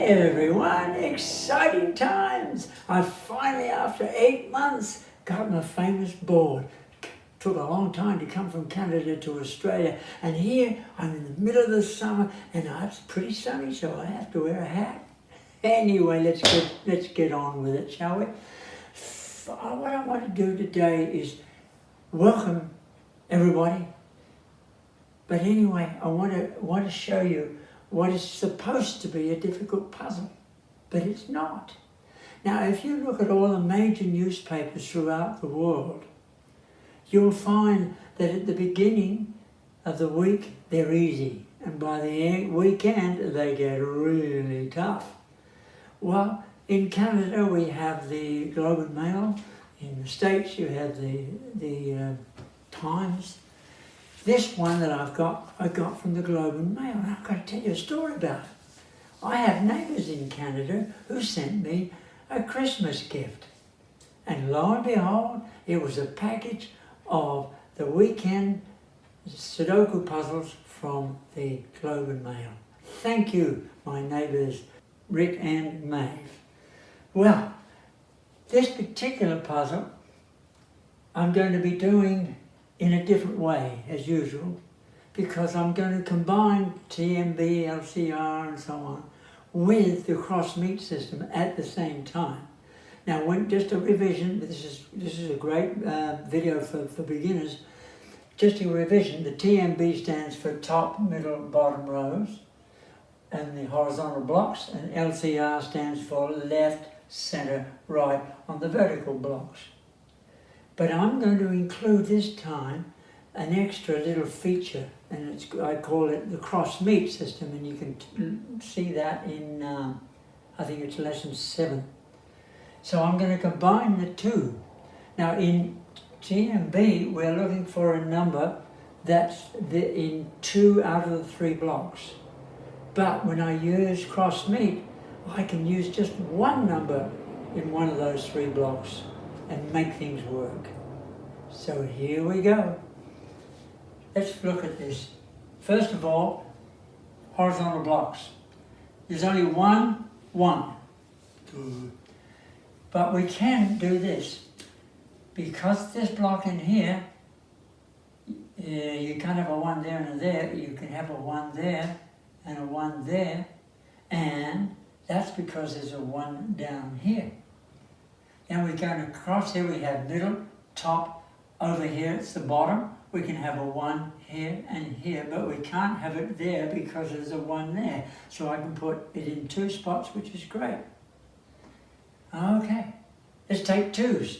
everyone, exciting times. I finally, after 8 months, got my famous board. Took a long time to come from Canada to Australia, and here I'm in the middle of the summer and it's pretty sunny, so I have to wear a hat. Anyway, let's get on with it, shall we? What I want to do today is welcome everybody. But anyway, I want to show you what is supposed to be a difficult puzzle, but it's not. Now, if you look at all the major newspapers throughout the world, you'll find that at the beginning of the week, they're easy, and by the weekend, they get really tough. Well, in Canada, we have the Globe and Mail. In the States, you have the Times. This one that I got from the Globe and Mail, and I've got to tell you a story about it. I have neighbours in Canada who sent me a Christmas gift. And lo and behold, it was a package of the weekend Sudoku puzzles from the Globe and Mail. Thank you, my neighbours Rick and Maeve. Well, this particular puzzle I'm going to be doing in a different way, as usual, because I'm going to combine TMB, LCR and so on with the cross-meat system at the same time. Now, just a revision, this is a great video for beginners. Just a revision, the TMB stands for top, middle, bottom rows and the horizontal blocks, and LCR stands for left, center, right on the vertical blocks. But I'm going to include this time an extra little feature, and I call it the cross-meat system, and you can see that in, I think it's lesson 7. So I'm going to combine the two. Now in TMB, we're looking for a number that's in 2 out of the 3 blocks. But when I use cross-meat, I can use just one number in one of those 3 blocks and make things work. So here we go. Let's look at this. First of all, horizontal blocks. There's only one, 2. But we can do this. Because this block in here, you can't have a 1 there and a there, you can have a 1 there and a 1 there, and that's because there's a 1 down here. Then we're going across here, we have middle, top, over here it's the bottom. We can have a 1 here and here, but we can't have it there because there's a 1 there. So I can put it in 2 spots, which is great. Okay, let's take 2s.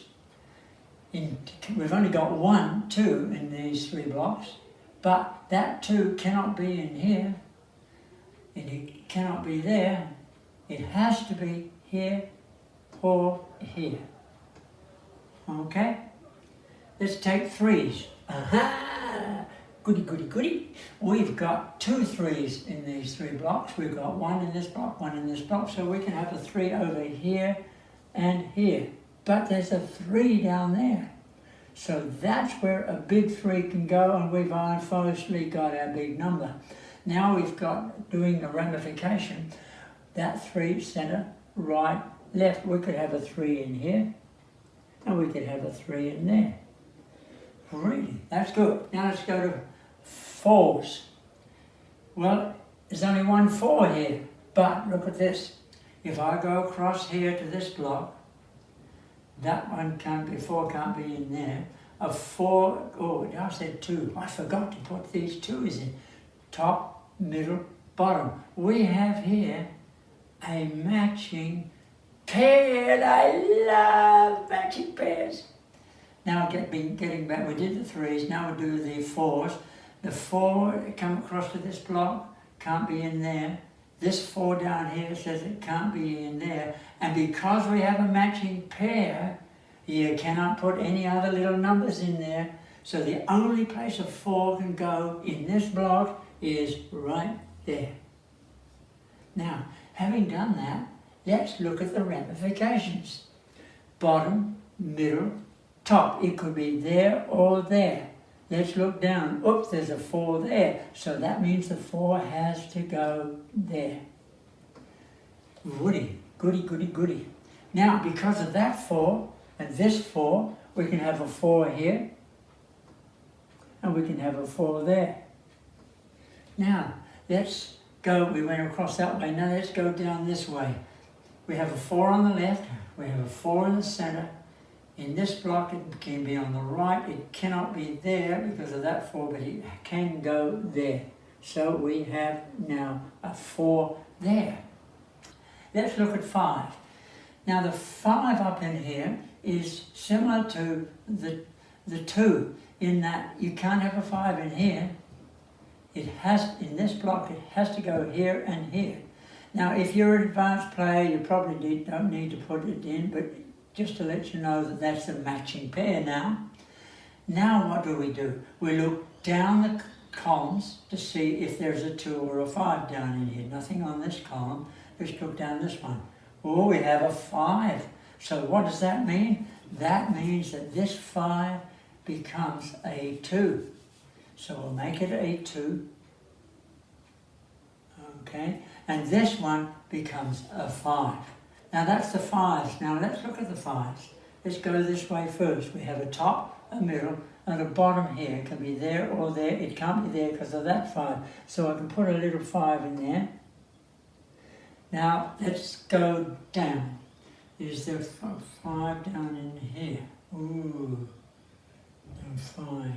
We've only got 1, 2 in these 3 blocks, but that 2 cannot be in here, and it cannot be there. It has to be here or here. Okay? Let's take 3s. Aha! Goody, goody, goody. We've got 2 3s in these 3 blocks. We've got 1 in this block, 1 in this block, so we can have a 3 over here and here. But there's a 3 down there. So that's where a big 3 can go, and we've unfortunately got our big number. Now we've got, doing the ramification, that 3 center, right, left. We could have a 3 in here, and we could have a 3 in there. Really, that's good. Now let's go to 4s. Well, there's only 1 4 here, but look at this. If I go across here to this block, that 1 can't be, 4 can't be in there. A 4, oh, I said 2. I forgot to put these 2's in. Top, middle, bottom. We have here a matching pair, and I love matching pairs. Now getting back, we did the 3s, now we do the 4s. The 4 come across to this block, can't be in there. This 4 down here says it can't be in there. And because we have a matching pair, you cannot put any other little numbers in there. So the only place a 4 can go in this block is right there. Now, having done that, let's look at the ramifications. Bottom, middle, top. It could be there or there. Let's look down. Oops, there's a 4 there. So that means the 4 has to go there. Goody. Now, because of that 4 and this 4, we can have a 4 here, and we can have a 4 there. Now, let's go, we went across that way, now let's go down this way. We have a 4 on the left, we have a 4 in the center. In this block, it can be on the right, it cannot be there because of that 4, but it can go there. So we have now a 4 there. Let's look at 5. Now the 5 up in here is similar to the 2 in that you can't have a 5 in here. It has, in this block, it has to go here and here. Now if you're an advanced player, you probably don't need to put it in, but just to let you know that that's a matching pair now. Now what do? We look down the columns to see if there's a 2 or a 5 down in here. Nothing on this column. Let's look down this one. Oh, we have a 5. So what does that mean? That means that this 5 becomes a 2. So we'll make it a 2. Okay, and this one becomes a 5. Now that's the 5s. Now let's look at the 5s. Let's go this way first. We have a top, a middle, and a bottom here. It can be there or there. It can't be there because of that 5. So I can put a little 5 in there. Now let's go down. Is there 5 down in here? Ooh, 5.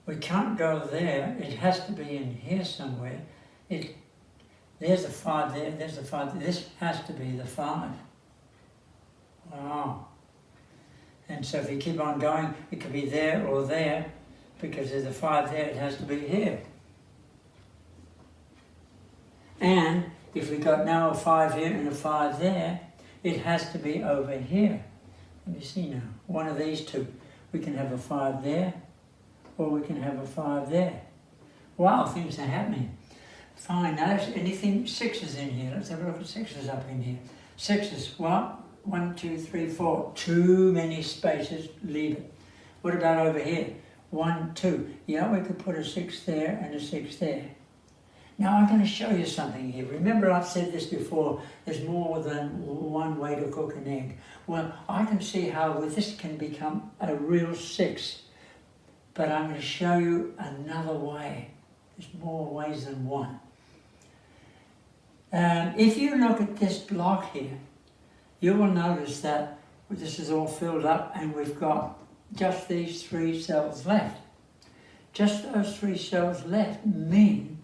We can't go there. It has to be in here somewhere. There's a 5 there, there's a 5 there. This has to be the 5. Wow. And so if you keep on going, it could be there or there, because there's a 5 there, it has to be here. And if we've got now a 5 here and a 5 there, it has to be over here. Let me see now. One of these two. We can have a 5 there, or we can have a 5 there. Wow, things are happening. Fine, now there's anything 6s in here. Let's have a look at 6s up in here. 6s, well, 1, 2, 3, 4. Too many spaces, leave it. What about over here? 1, 2. Yeah, we could put a 6 there and a 6 there. Now I'm going to show you something here. Remember I've said this before, there's more than one way to cook an egg. Well, I can see how this can become a real 6, but I'm going to show you another way. There's more ways than one. If you look at this block here, you will notice that this is all filled up and we've got just these 3 cells left. Just those 3 cells left mean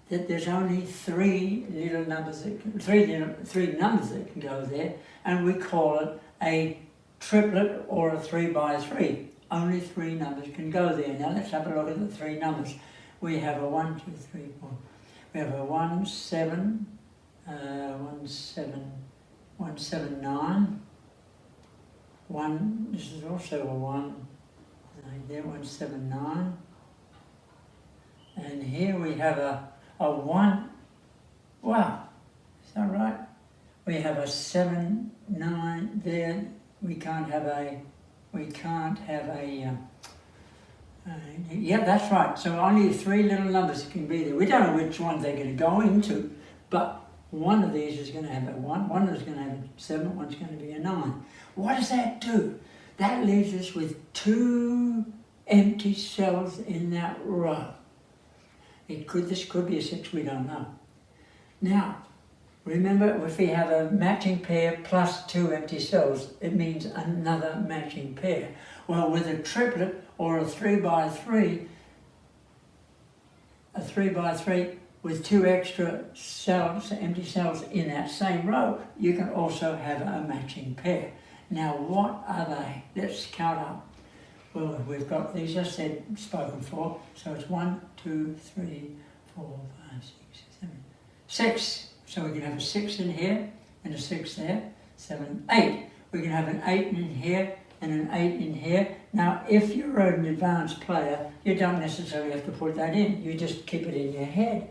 that there's only 3 little numbers that can, three numbers that can go there, and we call it a triplet or a 3 by 3. Only 3 numbers can go there. Now let's have a look at the 3 numbers. We have a 1, 2, 3, 4. We have a 1, 7, 1, 7, 1, 7, 9. 1. This is also a 1. There, 1, 7, 9. And here we have a 1. Wow, is that right? We have a 7, 9 there. We can't have a. Yeah, that's right. So only 3 little numbers can be there. We don't know which ones they're going to go into, but one of these is going to have a 1, one is going to have a 7, one's going to be a 9. What does that do? That leaves us with 2 empty cells in that row. This could be a 6, we don't know. Now, remember, if we have a matching pair plus 2 empty cells, it means another matching pair. Well, with a triplet or a 3 by 3, a 3 by 3 with 2 extra cells, empty cells in that same row, you can also have a matching pair. Now, what are they? Let's count up. Well, we've got these, I said, spoken for. So it's 1, 2, 3, 4, 5, 6, 7, 6. So we can have a 6 in here and a 6 there. 7, 8. We can have an 8 in here and an 8 in here. Now, if you're an advanced player, you don't necessarily have to put that in. You just keep it in your head.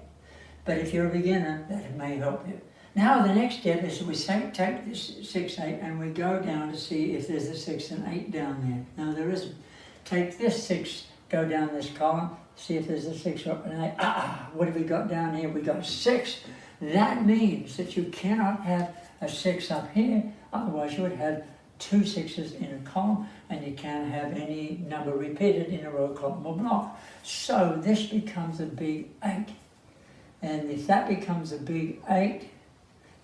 But if you're a beginner, that may help you. Now, the next step is we take this 6, 8, and we go down to see if there's a 6 and 8 down there. Now, there isn't. Take this 6, go down this column, See if there's a 6 or an 8. What have we got down here? We got 6. That means that you cannot have a 6 up here, otherwise you would have 2 6s in a column, and you can't have any number repeated in a row, column, or block. So this becomes a big 8. And if that becomes a big 8,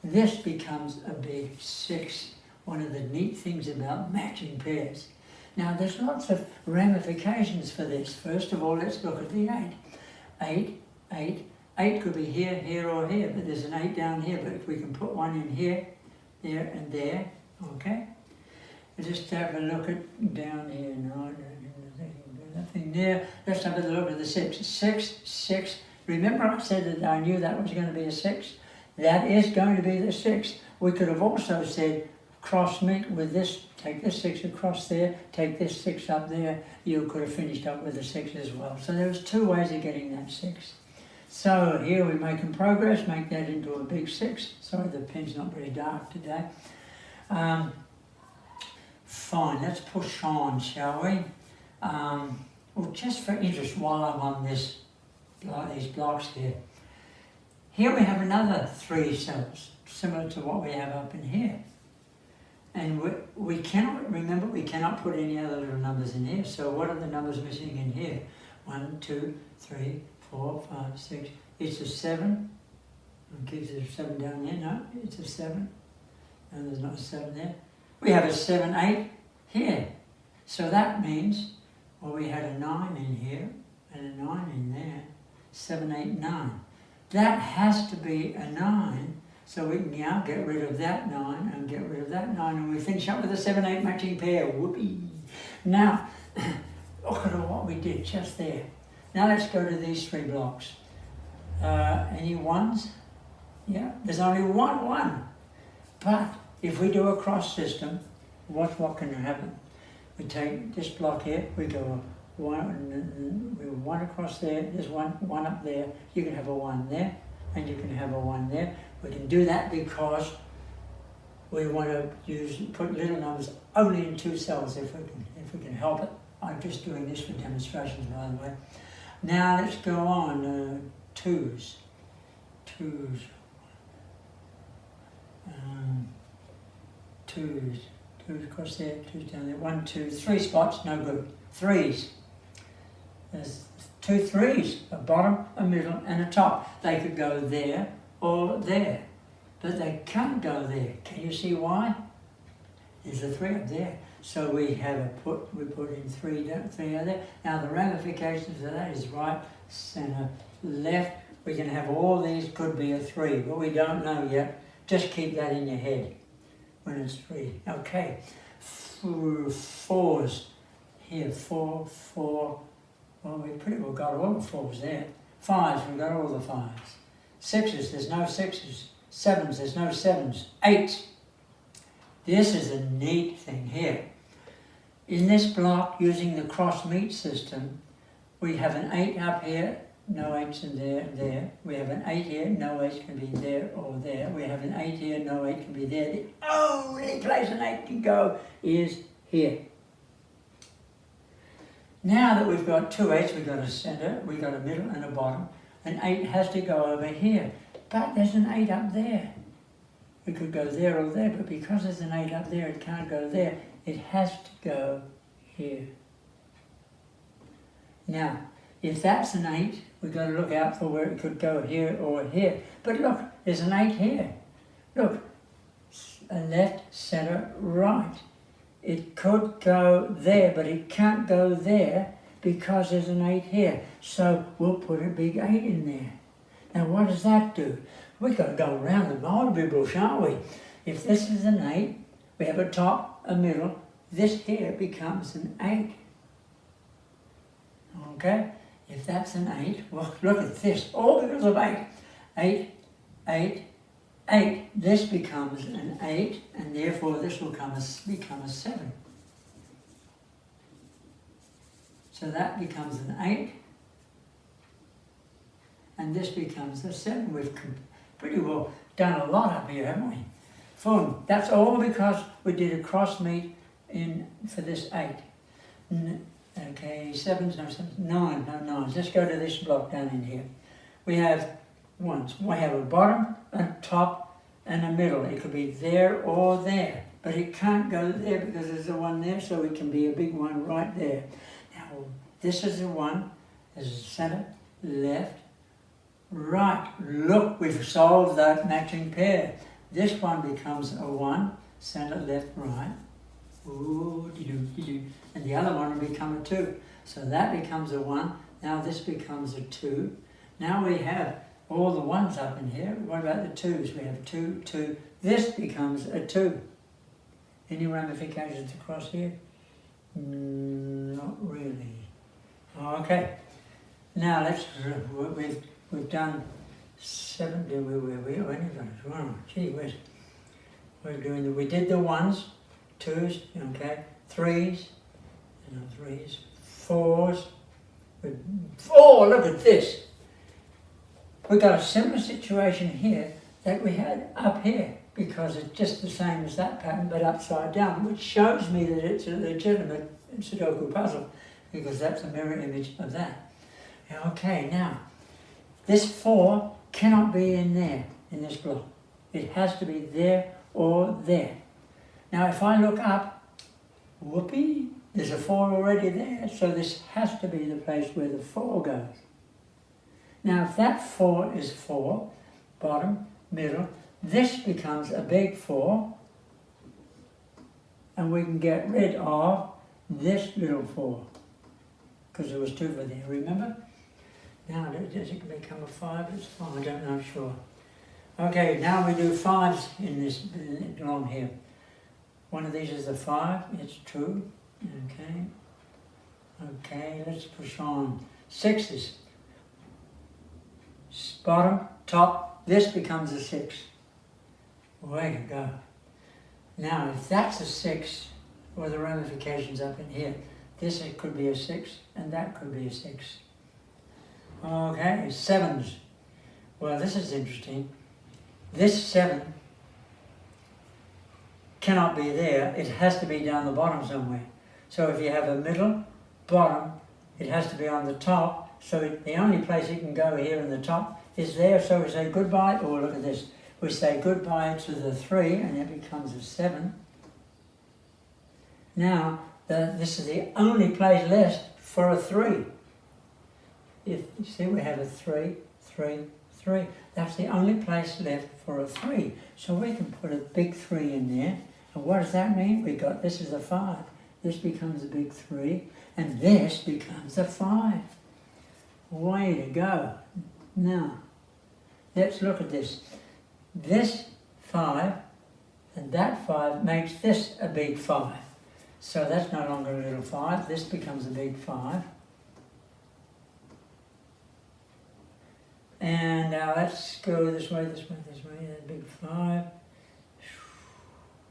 this becomes a big 6. One of the neat things about matching pairs. Now there's lots of ramifications for this. First of all, let's look at the 8. 8, 8. 8 could be here, here, or here, but there's an 8 down here. But if we can put one in here, there, and there, okay? Just have a look at down here. No, nothing there. Let's have a look at the 6. 6, 6. Remember I said that I knew that was going to be a 6? That is going to be the 6. We could have also said cross meet with this, take this 6 across there, take this 6 up there. You could have finished up with a 6 as well. So there was 2 ways of getting that 6. So here we're making progress, make that into a big 6. Sorry, the pen's not very dark today. Fine, let's push on, shall we? Well, just for interest, while I'm on this, these blocks here. Here we have another 3 cells, similar to what we have up in here. And we cannot, remember, we cannot put any other little numbers in here. So what are the numbers missing in here? 1, 2, 3, 4, 5, 6. It's a 7. Gives it a 7 down there. No, it's a 7. No, there's not a 7 there. We have a 7, 8 here. So that means, well, we had a 9 in here and a 9 in there. 7, 8, 9. That has to be a 9. So we can now get rid of that 9 and get rid of that 9, and we finish up with a 7, 8 matching pair. Whoopee! Now, look at what we did just there. Now let's go to these 3 blocks. Any ones? Yeah, there's only one 1. But if we do a cross system, watch what can happen. We take this block here, we go 1 across there, there's 1 up there, you can have a 1 there, and you can have a 1 there. We can do that because we want to put little numbers only in 2 cells if we can help it. I'm just doing this for demonstrations, by the way. Now let's go on, 2s. 2s. 2s across there, 2s down there. 1, 2, 3 spots, no good. 3s. There's 2 3s, a bottom, a middle, and a top. They could go there or there, but they can't go there. Can you see why? There's a 3 up there. So we put in 3 out there. Now the ramifications of that is right, center, left. We can have all these, could be a 3, but we don't know yet. Just keep that in your head when it's 3. Okay, 4s here, 4, 4. Well, we pretty well got all the 4s there. 5s, we've got all the 5s. 6s, there's no 6s. 7s, there's no 7s. 8s. This is a neat thing here. In this block, using the cross meet system, we have an 8 up here, no 8s in there and there. We have an 8 here, no 8 can be there or there. We have an 8 here, no 8 can be there. The only place an 8 can go is here. Now that we've got 2 8s, we've got a center, we've got a middle and a bottom. An 8 has to go over here, but there's an 8 up there. We could go there or there, but because there's an 8 up there, it can't go there. It has to go here. Now, if that's an 8, we've got to look out for where it could go here or here. But look, there's an 8 here. Look, a left, center, right. It could go there, but it can't go there because there's an 8 here. So we'll put a big 8 in there. Now what does that do? We've got to go around the multiple bush, aren't we? If this is an 8, we have a top, a middle. This here becomes an 8. Okay? If that's an 8, well, look at this. All because of 8. 8, 8, 8. This becomes an 8, and therefore this will become a 7. So that becomes an 8, and this becomes a 7. We've pretty well done a lot up here, haven't we? Fun. That's all because we did a cross meet for this 8. Okay, sevens, no sevens, nine, no nines. Let's go to this block down in here. We have ones. We have a bottom, a top, and a middle. It could be there or there, but it can't go there because there's a one there, so it can be a big one right there. Now, this is the one. There's a center, left, right. Look, we've solved that matching pair. This one becomes a 1, center, left, right. Ooh, dee-doo. And the other one will become a 2. So that becomes a 1. Now this becomes a 2. Now we have all the 1s up in here. What about the 2s? We have 2, 2. This becomes a 2. Any ramifications across here? Not really. Okay. Now let's, we've done 7, gee whiz. We're doing we did the 1s, 2s, okay, 3s, 3s, 4s. Oh, look at this. We've got a similar situation here that we had up here because it's just the same as that pattern but upside down, which shows me that it's a legitimate Sudoku puzzle because that's a mirror image of that. Okay, now, this 4 cannot be in there, in this block. It has to be there or there. Now, if I look up, whoopee, there's a 4 already there, so this has to be the place where the 4 goes. Now, if that 4 is 4, bottom, middle, this becomes a big 4, and we can get rid of this little 4, because there was 2 for there, remember? Now, does it become a 5? It's 5, I don't know, sure. Okay, now we do 5s in this along here. One of these is a 5, it's true. Okay. Okay, let's push on. 6s. Bottom, top, this becomes a 6. Way to go. Now, if that's a 6, or the ramifications up in here, this it could be a 6, and that could be a 6. Okay, 7s. Well, this is interesting. This 7 cannot be there. It has to be down the bottom somewhere. So if you have a middle, bottom, it has to be on the top. So the only place it can go here in the top is there. So we say goodbye. Oh, look at this. We say goodbye to the 3, and it becomes a 7. Now, this is the only place left for a 3. If you see, we have a 3, 3, 3. That's the only place left for a 3. So we can put a big 3 in there. And what does that mean? We got, this is a 5. This becomes a big 3. And this becomes a 5. Way to go. Now, let's look at this. This 5 and that 5 makes this a big 5. So that's no longer a little 5. This becomes a big 5. And now let's go this way, this way, this way. A big 5.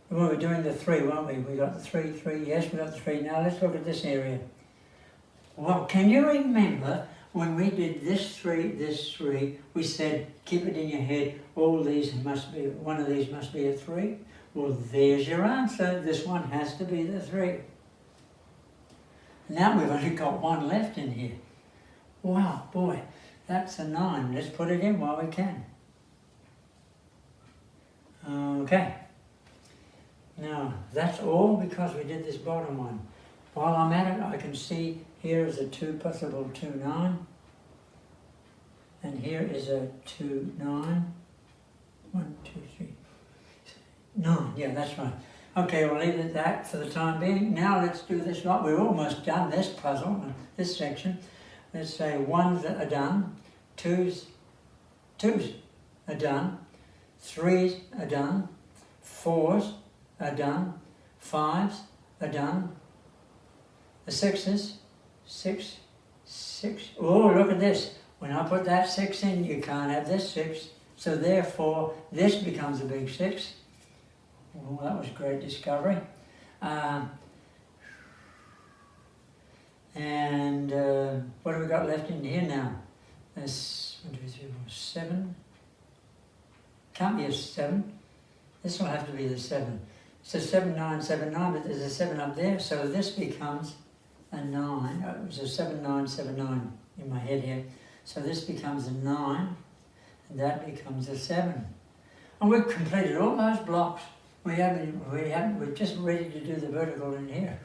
Well, we're doing the 3, weren't we? We got the 3, 3. Yes, we got the 3. Now let's look at this area. Well, can you remember when we did this 3, we said, keep it in your head, all these must be, one of these must be a 3? Well, there's your answer. This one has to be the 3. Now we've only got 1 left in here. Wow, boy, that's a 9. Let's put it in while we can. Okay. Now, that's all because we did this bottom one. While I'm at it, I can see here is a 2 possible 2, 9. And here is a 2, 9. 1, 2, 3, 9. Yeah, that's right. Okay, we'll leave it at that for the time being. Now let's do this lot. We're almost done this puzzle, this section. Let's say 1s are done, 2s are done, 3s are done, 4s are done, 5s are done, the 6s, 6, 6. Oh, look at this. When I put that 6 in, you can't have this 6. So therefore, this becomes a big 6. Oh, that was a great discovery. What have we got left in here now? There's 1, 2, 3, 4, 7. Can't be a 7. This will have to be the 7. So 7, 9, 7, 9, but there's a 7 up there, so this becomes a 9. It was a 7, 9, 7, 9 in my head here. So this becomes a 9, and that becomes a 7. And we've completed all those blocks. We're just ready to do the vertical in here.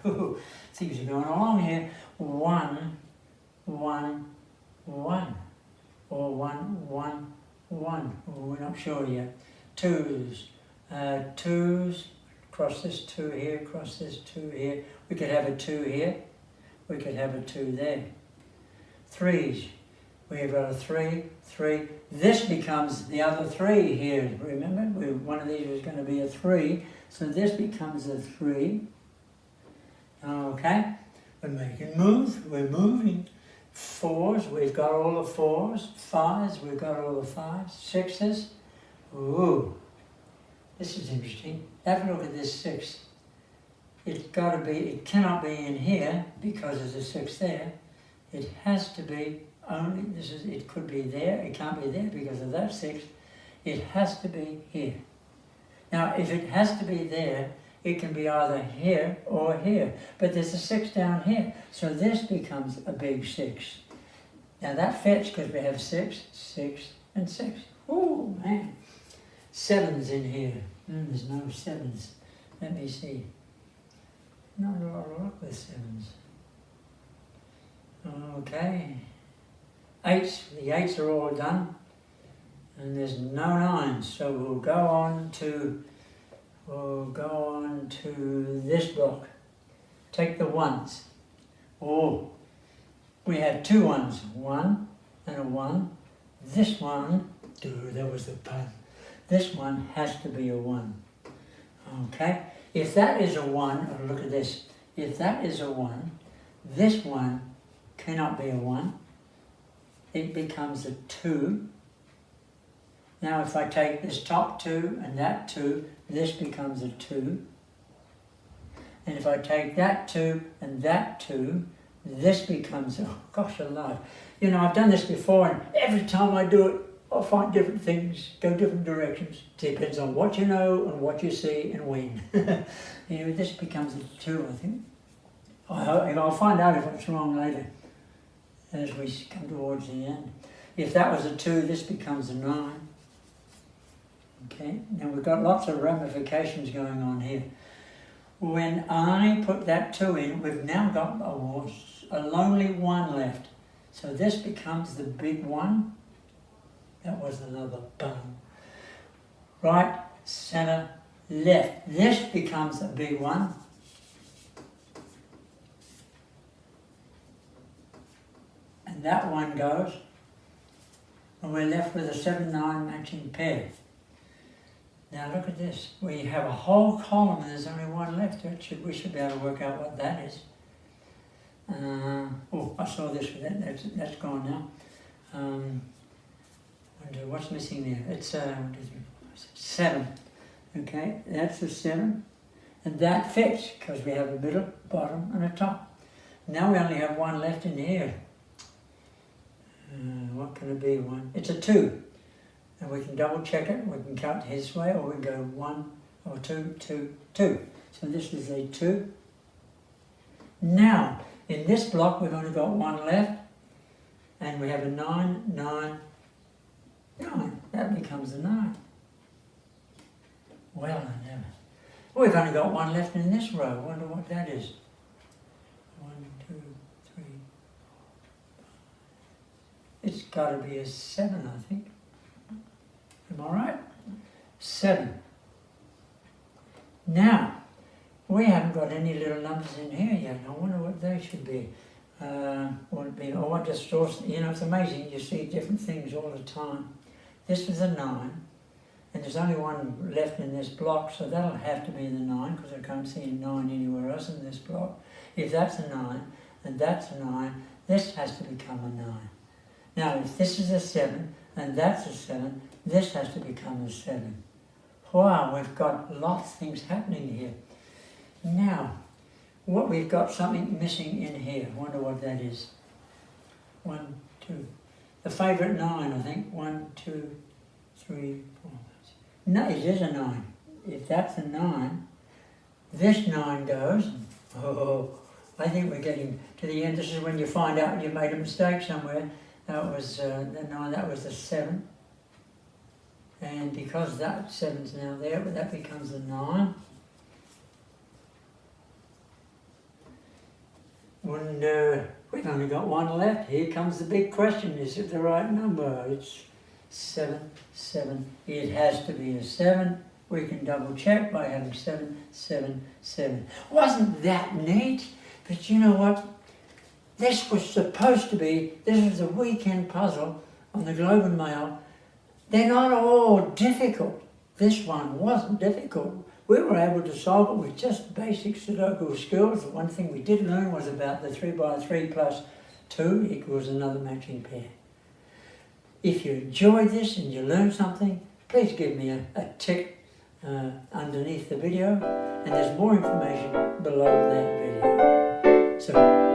Things are going along here. 1, 1, 1. Or 1, 1, 1. Oh, we're not sure yet. 2s. 2s. Cross this 2 here, cross this 2 here. We could have a 2 here. We could have a 2 there. 3s. We've got a 3, 3. This becomes the other 3 here. Remember, one of these was going to be a 3. So this becomes a 3. Okay? We're making moves. We're moving. 4s. We've got all the 4s. 5s. We've got all the 5s. 6s. Ooh. This is interesting. Have a look at this 6. It cannot be in here because there's a 6 there. It has to be only, it could be there, it can't be there because of that 6. It has to be here. Now, if it has to be there, it can be either here or here. But there's a 6 down here. So this becomes a big 6. Now that fits because we have 6, 6, and 6. Oh, man. 7's in here. There's no 7's. Let me see. Not a lot of luck with 7's. Okay. 8's. The 8's are all done. And there's no 9's. So we'll go on to this block. Take the 1's. Oh, we have 2 1's. 1 and a 1. This one, that was the pun. This one has to be a 1. Okay? If that is a 1, look at this. If that is a 1, this one cannot be a 1. It becomes a 2. Now if I take this top 2 and that 2, this becomes a 2. And if I take that 2 and that 2, this becomes, oh gosh alive. You know, I've done this before and every time I do it, I'll find different things, go different directions. Depends on what you know and what you see and when. You know, this becomes a 2, I think. I'll find out if it's wrong later as we come towards the end. If that was a 2, this becomes a 9. Okay, now we've got lots of ramifications going on here. When I put that 2 in, we've now got a lonely 1 left. So this becomes the big 1. That was another bum. Right, center, left. This becomes a big 1. And that one goes. And we're left with a 7, 9 matching pair. Now look at this. We have a whole column and there's only 1 left. We should be able to work out what that is. Oh, I saw this with that. That's gone now. What's missing there? It's 7. Okay, that's a 7. And that fits because we have a middle, bottom, and a top. Now we only have 1 left in here. What can it be? 1? It's a 2. And we can double check it. We can count his way, or we can go 1 or 2, 2, 2. So this is a 2. Now, in this block, we've only got 1 left. And we have a 9, 9, 9. That becomes a 9. Well, I never. We've only got 1 left in this row. I wonder what that is. 1, 2, 3, 4, 5. It's got to be a 7, I think. Am I right? 7. Now, we haven't got any little numbers in here yet. I wonder what they should be. What just source, you know, it's amazing. You see different things all the time. This is a 9, and there's only 1 left in this block, so that'll have to be the 9 because I can't see a 9 anywhere else in this block. If that's a 9 and that's a 9, this has to become a 9. Now, if this is a 7 and that's a 7, this has to become a 7. Wow, we've got lots of things happening here. Now, we've got something missing in here. I wonder what that is. 1, 2. The favourite 9, I think. 1, 2, 3, 4. No, it is a 9. If that's a 9, this 9 goes. Oh, I think we're getting to the end. This is when you find out you made a mistake somewhere. That was the 9, that was the 7. And because that 7's now there, but that becomes the 9. When we've only got one left, here comes the big question: is it the right number? It's 7, 7. It has to be a 7. We can double check by having 7, 7, 7. Wasn't that neat? But you know what? This was supposed to be, this was a weekend puzzle on the Globe and Mail. They're not all difficult. This one wasn't difficult. We were able to solve it with just basic Sudoku skills. The one thing we did learn was about the 3x3 plus 2 equals another matching pair. If you enjoyed this and you learned something, please give me a tick underneath the video, and there's more information below that video. So